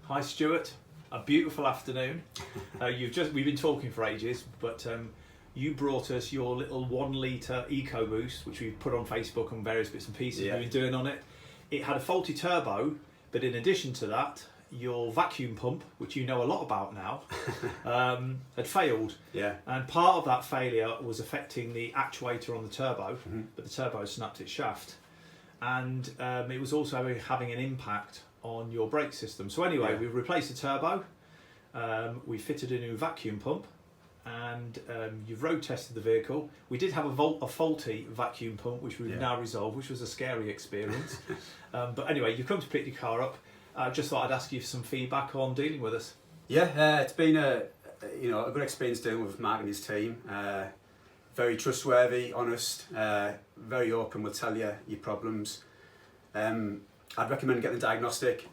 Hi Stuart, a beautiful afternoon. We've been talking for ages, but you brought us your little 1 litre Ecoboost, which we've put on Facebook and various bits and pieces we've been doing on it. It had a faulty turbo, but in addition to that, your vacuum pump, which you know a lot about now, had failed. Yeah. And part of that failure was affecting the actuator on the turbo, but the turbo snapped its shaft. And it was also having an impact on your brake system. So anyway, we replaced the turbo, we fitted a new vacuum pump, and you've road tested the vehicle. We did have a faulty vacuum pump, which we've now resolved, which was a scary experience. But anyway, you've come to pick your car up. I just thought I'd ask you for some feedback on dealing with us. Yeah, it's been a good experience dealing with Mark and his team. Very trustworthy, honest, very open, will tell you your problems. I'd recommend getting the diagnostic.